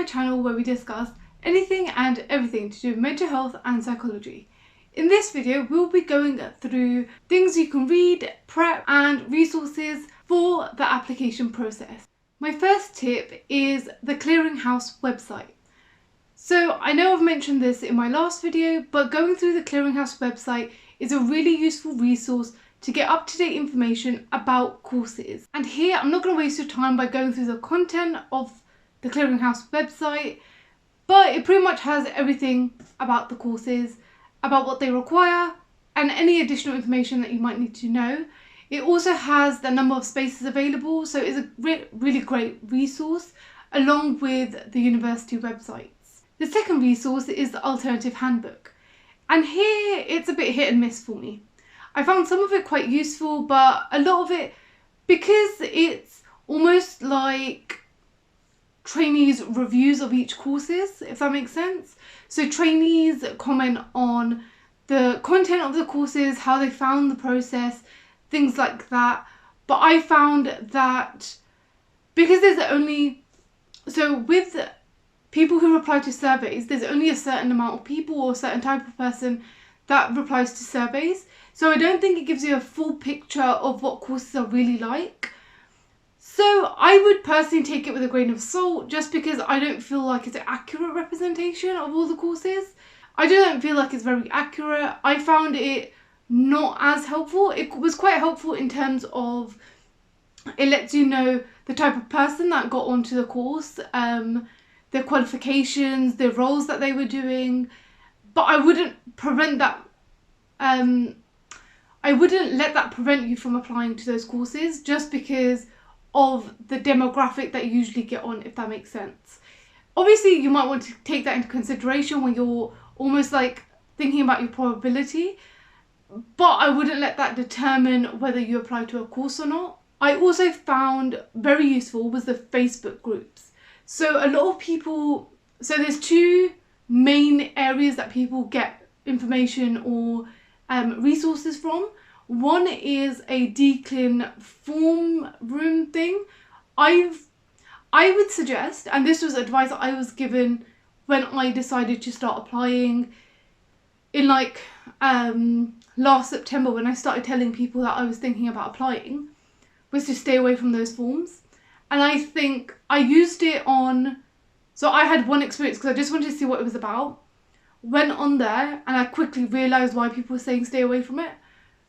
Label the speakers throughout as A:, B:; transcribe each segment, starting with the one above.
A: my channel where we discuss anything and everything to do with mental health and psychology. In this video, we'll be going through things you can read, prep, and resources for the application process. My first tip is the Clearinghouse website. So I know I've mentioned this in my last video, but going through the Clearinghouse website is a really useful resource to get up-to-date information about courses. And here, I'm not going to waste your time by going through the content of the Clearinghouse website, but it pretty much has everything about the courses, about what they require, and any additional information that you might need to know. It also has the number of spaces available, so it's a really great resource, along with the university websites. The second resource is the Alternative Handbook, and here it's a bit hit and miss for me. I found some of it quite useful, but a lot of it, because it's almost like trainees' reviews of each courses, if that makes sense. So trainees comment on the content of the courses, how they found the process, things like that. But I found that because with people who reply to surveys, there's only a certain amount of people or a certain type of person that replies to surveys. So I don't think it gives you a full picture of what courses are really like. So I would personally take it with a grain of salt, just because I don't feel like it's an accurate representation of all the courses. I don't feel like it's very accurate. I found it not as helpful. It was quite helpful in terms of it lets you know the type of person that got onto the course, their qualifications, the roles that they were doing. But I wouldn't let that prevent you from applying to those courses, just because of the demographic that you usually get on, if that makes sense. Obviously, you might want to take that into consideration when you're almost like thinking about your probability, but I wouldn't let that determine whether you apply to a course or not. I also found very useful was the Facebook groups. So a lot of people, so there's two main areas that people get information or resources from. One is a Dclin form room thing. I would suggest, and this was advice that I was given when I decided to start applying in last September, when I started telling people that I was thinking about applying, was to stay away from those forms. And I think I used it so I had one experience because I just wanted to see what it was about. Went on there and I quickly realised why people were saying stay away from it.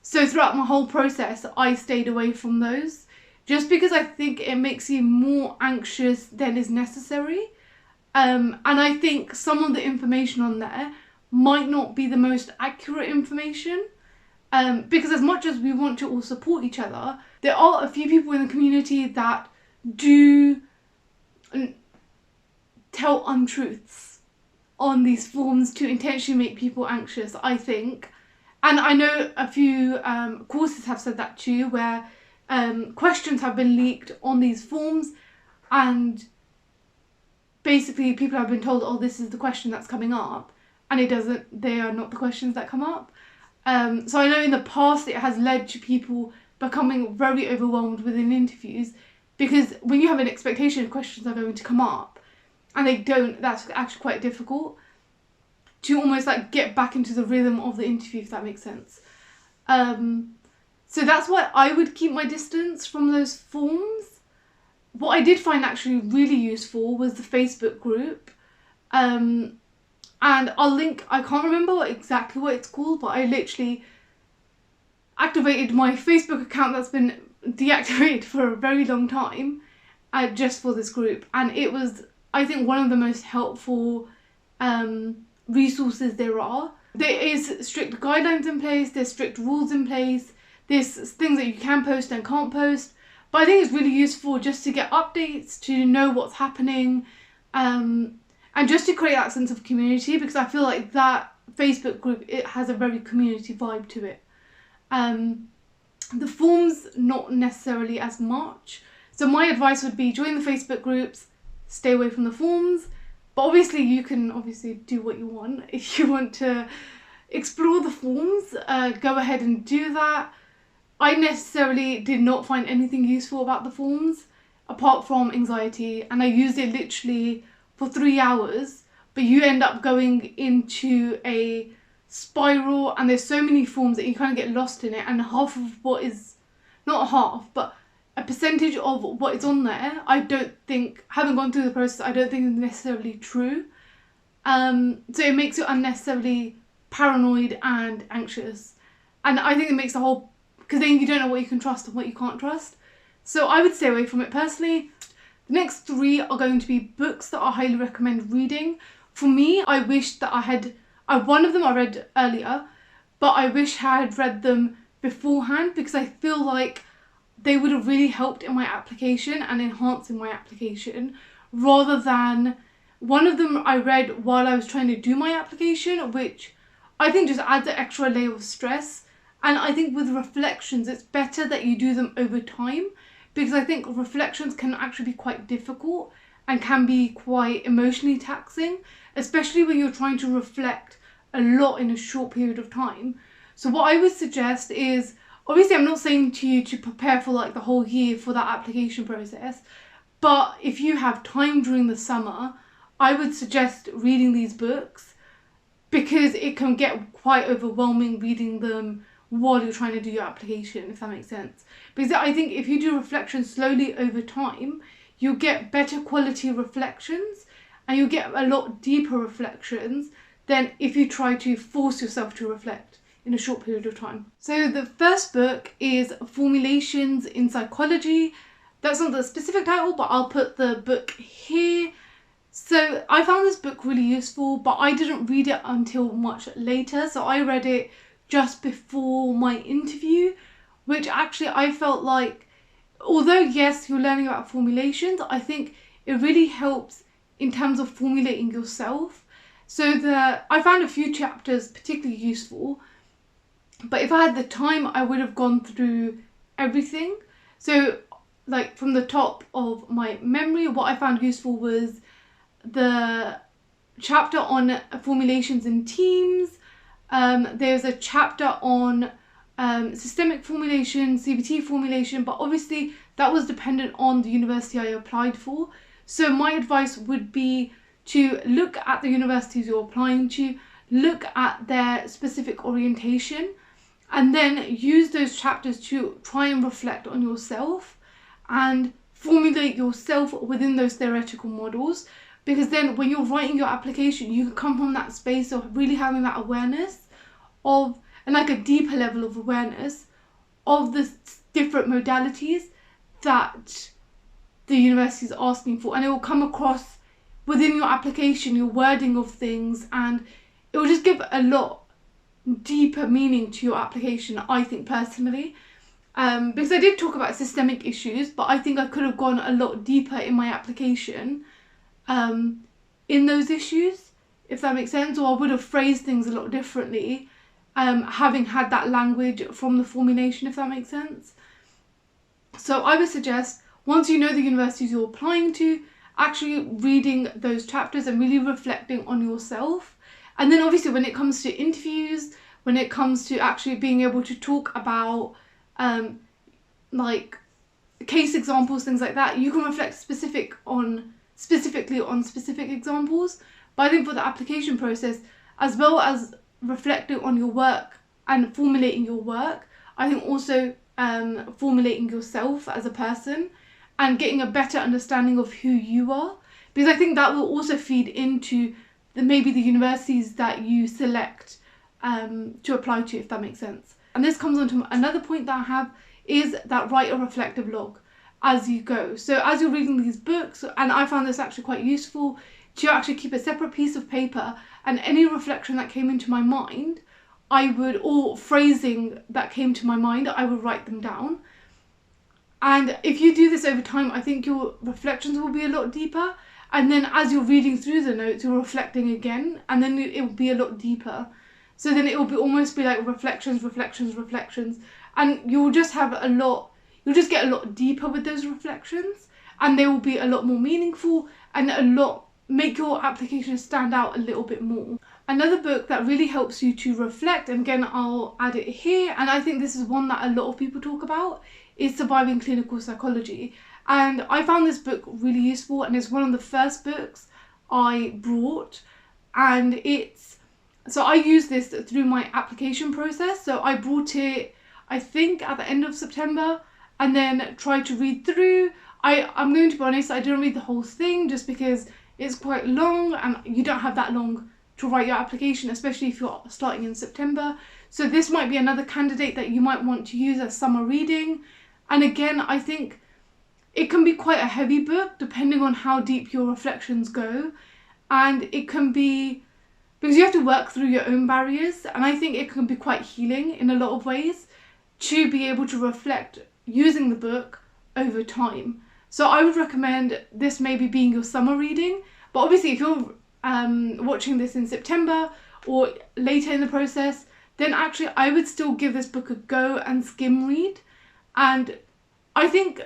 A: So throughout my whole process, I stayed away from those, just because I think it makes you more anxious than is necessary. And I think some of the information on there might not be the most accurate information, because as much as we want to all support each other, there are a few people in the community that do tell untruths on these forms to intentionally make people anxious, I think. And I know a few courses have said that too, where questions have been leaked on these forms, and basically people have been told, oh, this is the question that's coming up, and they are not the questions that come up. So I know in the past it has led to people becoming very overwhelmed within interviews, because when you have an expectation of questions are going to come up and they don't, that's actually quite difficult to almost like get back into the rhythm of the interview, if that makes sense. So that's why I would keep my distance from those forms. What I did find actually really useful was the Facebook group. And I'll link, I can't remember exactly what it's called, but I literally activated my Facebook account that's been deactivated for a very long time just for this group. And it was, I think, one of the most helpful resources there are. There is strict guidelines in place, there's strict rules in place, there's things that you can post and can't post, but I think it's really useful just to get updates, to know what's happening, and just to create that sense of community, because I feel like that Facebook group, it has a very community vibe to it. The forms, not necessarily as much. So my advice would be join the Facebook groups, stay away from the forms. But obviously you can do what you want. If you want to explore the forms, go ahead and do that. I necessarily did not find anything useful about the forms apart from anxiety, and I used it literally for 3 hours, but you end up going into a spiral and there's so many forms that you kind of get lost in it, and half of what is, not half, but a percentage of what is on there, I don't think, having gone through the process, I don't think is necessarily true. So it makes you unnecessarily paranoid and anxious. And I think it makes the whole, because then you don't know what you can trust and what you can't trust. So I would stay away from it personally. The next 3 are going to be books that I highly recommend reading. For me, I wish that I had, one of them I read earlier, but I wish I had read them beforehand, because I feel like they would have really helped in my application and enhancing my application, rather than, one of them I read while I was trying to do my application, which I think just adds an extra layer of stress. And I think with reflections, it's better that you do them over time, because I think reflections can actually be quite difficult and can be quite emotionally taxing, especially when you're trying to reflect a lot in a short period of time. So what I would suggest is, obviously I'm not saying to you to prepare for like the whole year for that application process, but if you have time during the summer, I would suggest reading these books, because it can get quite overwhelming reading them while you're trying to do your application, if that makes sense. Because I think if you do reflections slowly over time, you'll get better quality reflections and you'll get a lot deeper reflections than if you try to force yourself to reflect in a short period of time. So the first book is Formulations in Psychology. That's not the specific title, but I'll put the book here. So I found this book really useful, but I didn't read it until much later. So I read it just before my interview, which actually I felt like, although yes, you're learning about formulations, I think it really helps in terms of formulating yourself. So I found a few chapters particularly useful, but if I had the time, I would have gone through everything. So like from the top of my memory, what I found useful was the chapter on formulations in teams. There's a chapter on systemic formulation, CBT formulation, but obviously that was dependent on the university I applied for. So my advice would be to look at the universities you're applying to, look at their specific orientation, and then use those chapters to try and reflect on yourself and formulate yourself within those theoretical models. Because then when you're writing your application, you can come from that space of really having that awareness of, and like a deeper level of awareness of the different modalities that the university is asking for. And it will come across within your application, your wording of things, and it will just give a lot deeper meaning to your application, I think personally. Because I did talk about systemic issues, but I think I could have gone a lot deeper in my application in those issues, if that makes sense, or I would have phrased things a lot differently, having had that language from the formulation, if that makes sense. So I would suggest, once you know the universities you're applying to, actually reading those chapters and really reflecting on yourself. And then obviously when it comes to interviews, when it comes to actually being able to talk about like case examples, things like that, you can reflect specifically on specific examples. But I think for the application process, as well as reflecting on your work and formulating your work, I think also formulating yourself as a person and getting a better understanding of who you are, because I think that will also feed into maybe the universities that you select to apply to, if that makes sense. And this comes on to another point that I have, is that write a reflective log as you go. So as you're reading these books, and I found this actually quite useful, to actually keep a separate piece of paper, and any reflection that came into my mind, or phrasing that came to my mind, I would write them down. And if you do this over time, I think your reflections will be a lot deeper. And then as you're reading through the notes, you're reflecting again, and then it will be a lot deeper. So then it will be almost be like reflections, and you'll just get a lot deeper with those reflections, and they will be a lot more meaningful and make your application stand out a little bit more. Another book that really helps you to reflect, and again I'll add it here, and I think this is one that a lot of people talk about, is Surviving Clinical Psychology. And I found this book really useful, and it's one of the first books I brought, and so I use this through my application process. So I brought it, I think, at the end of September, and then tried to read through. I'm going to be honest, I didn't read the whole thing just because it's quite long and you don't have that long to write your application, especially if you're starting in September. So this might be another candidate that you might want to use as summer reading. And again, I think it can be quite a heavy book depending on how deep your reflections go. And it can be, because you have to work through your own barriers, and I think it can be quite healing in a lot of ways to be able to reflect using the book over time. So I would recommend this maybe being your summer reading, but obviously if you're watching this in September or later in the process, then actually I would still give this book a go and skim read. And I think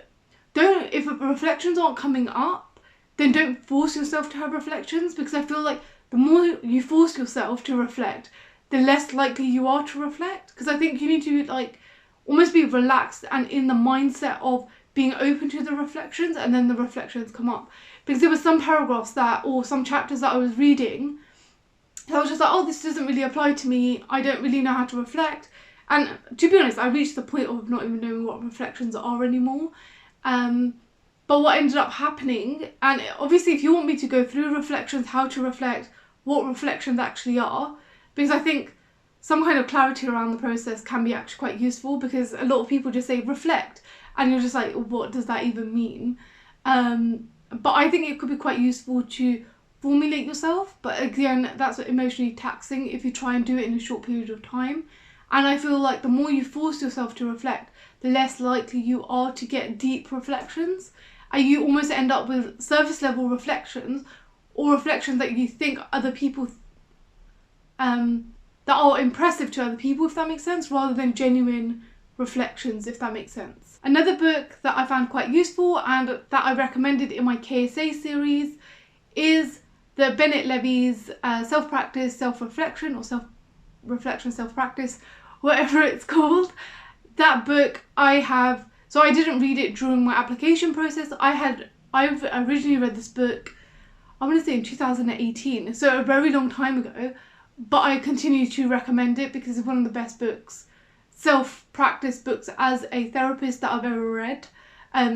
A: if reflections aren't coming up, then don't force yourself to have reflections, because I feel like the more you force yourself to reflect, the less likely you are to reflect. Because I think you need to like almost be relaxed and in the mindset of being open to the reflections, and then the reflections come up. Because there were some paragraphs or some chapters that I was reading, I was just like, oh, this doesn't really apply to me, I don't really know how to reflect. And to be honest, I reached the point of not even knowing what reflections are anymore. But what ended up happening, and obviously if you want me to go through reflections, how to reflect, what reflections actually are, because I think some kind of clarity around the process can be actually quite useful, because a lot of people just say reflect and you're just like, what does that even mean? But I think it could be quite useful to formulate yourself, but again, that's emotionally taxing if you try and do it in a short period of time. And I feel like the more you force yourself to reflect, the less likely you are to get deep reflections, and you almost end up with surface level reflections, or reflections that you think other people that are impressive to other people, if that makes sense, rather than genuine reflections, if that makes sense. Another book that I found quite useful and that I recommended in my KSA series is the Bennett Levy's Self-Practice, Self-Reflection, or Self-Reflection, Self-Practice, whatever it's called. That book so I didn't read it during my application process. I've originally read this book, I want to say in 2018, so a very long time ago, but I continue to recommend it because it's one of the best books, self-practice books as a therapist, that I've ever read.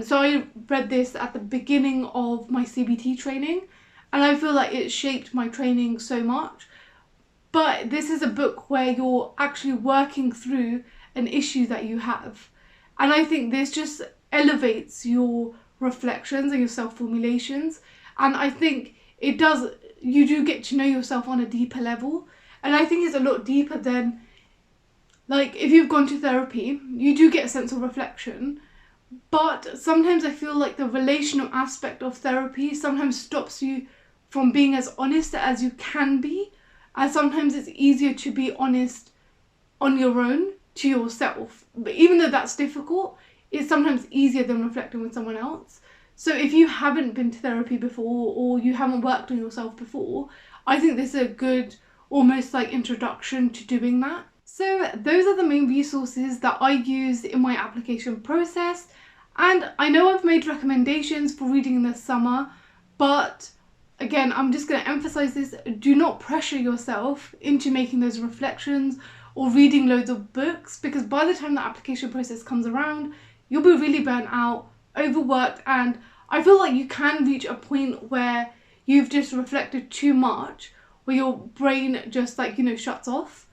A: So I read this at the beginning of my CBT training, and I feel like it shaped my training so much. But this is a book where you're actually working through an issue that you have. And I think this just elevates your reflections and your self-formulations. And I think you do get to know yourself on a deeper level. And I think it's a lot deeper than, like, if you've gone to therapy, you do get a sense of reflection. But sometimes I feel like the relational aspect of therapy sometimes stops you from being as honest as you can be. And sometimes it's easier to be honest on your own to yourself. But even though that's difficult, it's sometimes easier than reflecting with someone else. So if you haven't been to therapy before, or you haven't worked on yourself before, I think this is a good, almost like introduction to doing that. So those are the main resources that I use in my application process. And I know I've made recommendations for reading in the summer, but again, I'm just going to emphasize this: do not pressure yourself into making those reflections or reading loads of books, because by the time the application process comes around, you'll be really burnt out, overworked, and I feel like you can reach a point where you've just reflected too much, where your brain just shuts off.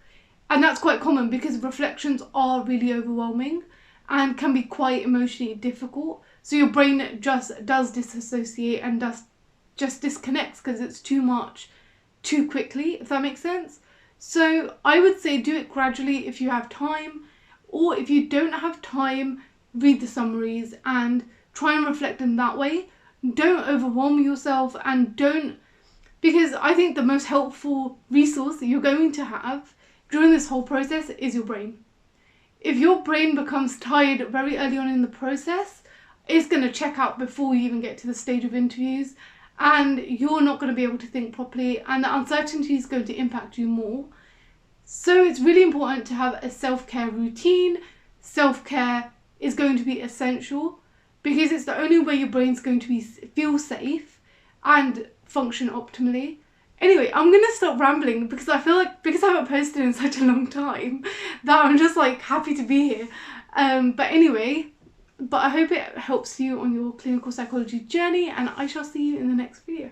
A: And that's quite common because reflections are really overwhelming and can be quite emotionally difficult. So your brain just does disassociate and just disconnects because it's too much too quickly, if that makes sense. So I would say do it gradually if you have time, or if you don't have time, read the summaries and try and reflect in that way. Don't overwhelm yourself, and because I think the most helpful resource that you're going to have during this whole process is your brain. If your brain becomes tired very early on in the process, it's going to check out before you even get to the stage of interviews, and you're not going to be able to think properly, and the uncertainty is going to impact you more. So it's really important to have a self-care routine. Self-care is going to be essential because it's the only way your brain's going to feel safe and function optimally. Anyway, I'm gonna stop rambling because I feel like, because I haven't posted in such a long time, that I'm just like happy to be here. But anyway, I hope it helps you on your clinical psychology journey, and I shall see you in the next video.